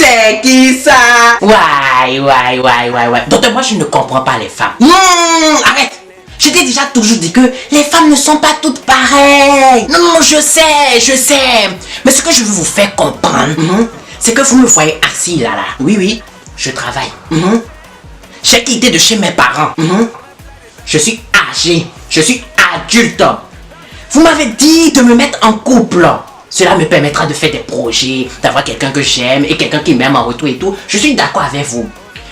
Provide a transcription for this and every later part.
C'est qui ça? Ouais. Docteur, moi je ne comprends pas les femmes. Non, arrête. Je t'ai déjà toujours dit que les femmes ne sont pas toutes pareilles. Non, je sais. Mais ce que je veux vous faire comprendre, c'est que vous me voyez assis là. Oui. Je travaille. J'ai quitté de chez mes parents. Je suis âgé. Je suis adulte. Vous m'avez dit de me mettre en couple. Cela me permettra de faire des projets, d'avoir quelqu'un que j'aime et quelqu'un qui m'aime en retour et tout. Je suis d'accord avec vous.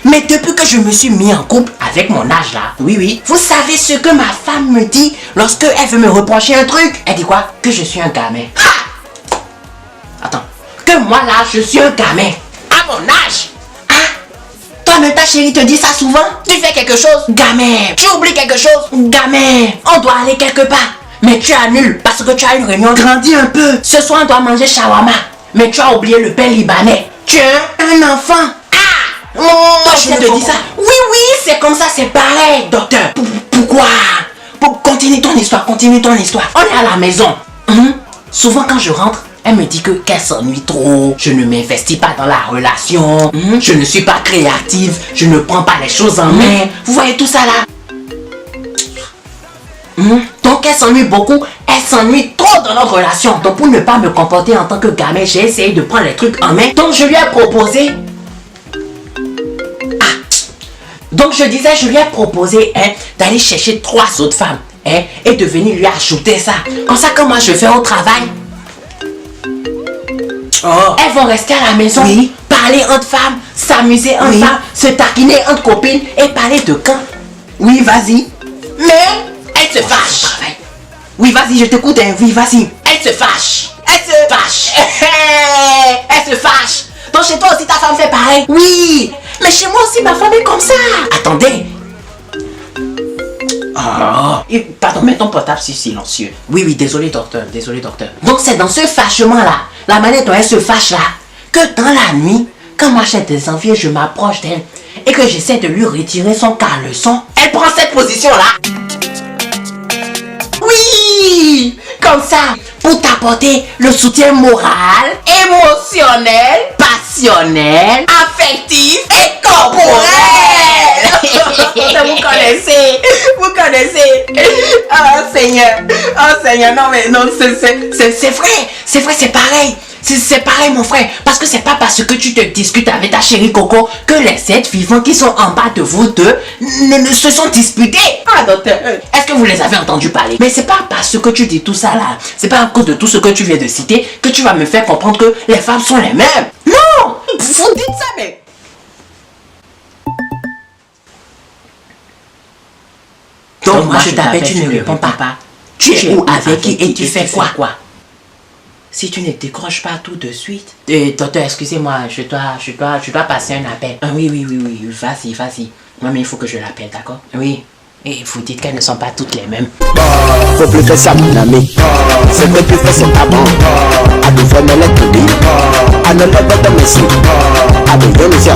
Mais depuis que je me suis mis en couple avec mon âge là, Oui. vous savez ce que ma femme me dit lorsque elle veut me reprocher un truc? Elle dit quoi? Que je suis un gamin. Ha! Attends. Que moi là, je suis un gamin. À mon âge. Toi-même ta chérie te dit ça souvent? Tu fais quelque chose? Gamin. Tu oublies quelque chose? Gamin. On doit aller quelque part. Mais tu annules parce que tu as une réunion. Grandis un peu. Ce soir on doit manger shawarma. Mais tu as oublié le pain libanais. Tu es un enfant. Toi, je te dis ça. Oui, c'est comme ça, c'est pareil, docteur. Pourquoi? Continue ton histoire. On est à la maison. Souvent, quand je rentre, elle me dit qu'elle s'ennuie trop. Je ne m'investis pas dans la relation. Je ne suis pas créative. Je ne prends pas les choses en main. Vous voyez tout ça là? Donc, elle s'ennuie beaucoup. Elle s'ennuie trop dans notre relation. Donc, pour ne pas me comporter en tant que gamin, j'ai essayé de prendre les trucs en main. Donc, je lui ai proposé. Donc je lui ai proposé d'aller chercher 3 autres femmes et de venir lui ajouter ça. Comme ça, quand moi je fais au travail, elles vont rester à la maison, parler entre femmes, s'amuser entre femmes, se taquiner entre copines et parler de camp. Oui, vas-y. Mais elles se fâchent. Oui, vas-y, je t'écoute. Oui, vas-y. Elles se fâchent. Elles se fâchent. Donc chez toi aussi ta femme fait pareil? Oui. Mais chez moi aussi ma femme est comme ça. Attendez. Pardon, mets ton portable sur silencieux. Oui, désolé docteur. Donc c'est dans ce fâchement là, la manière dont elle se fâche là, que dans la nuit, quand moi j'ai des envies, je m'approche d'elle et que j'essaie de lui retirer son caleçon, elle prend cette position là. Oui, comme ça, pour t'apporter le soutien moral, émotionnel, passionnel, affectif et corporel. Vous connaissez. Oh Seigneur, non mais non, c'est vrai, c'est pareil. C'est pareil mon frère, parce que c'est pas parce que tu te discutes avec ta chérie Coco que les 7 vivants qui sont en bas de vous deux ne se sont disputés. Docteur, est-ce que vous les avez entendus parler? Mais c'est pas parce que tu dis tout ça là, c'est pas à cause de tout ce que tu viens de citer que tu vas me faire comprendre que les femmes sont les mêmes. Non, vous dites ça mais... Donc moi je t'appelle, tu ne réponds pas. Tu es où, avec qui et tu fais quoi? Si tu ne décroches pas tout de suite... docteur, excusez-moi, je dois passer un appel. Oui, vas-y. Moi, mais il faut que je l'appelle, d'accord? Oui. Et vous dites qu'elles ne sont pas toutes les mêmes. Faut plus faire ça, mon ami. C'est que plus faire c'est pas bon. À deux fois, mais la à ne pas de messie. À deux fois, mais c'est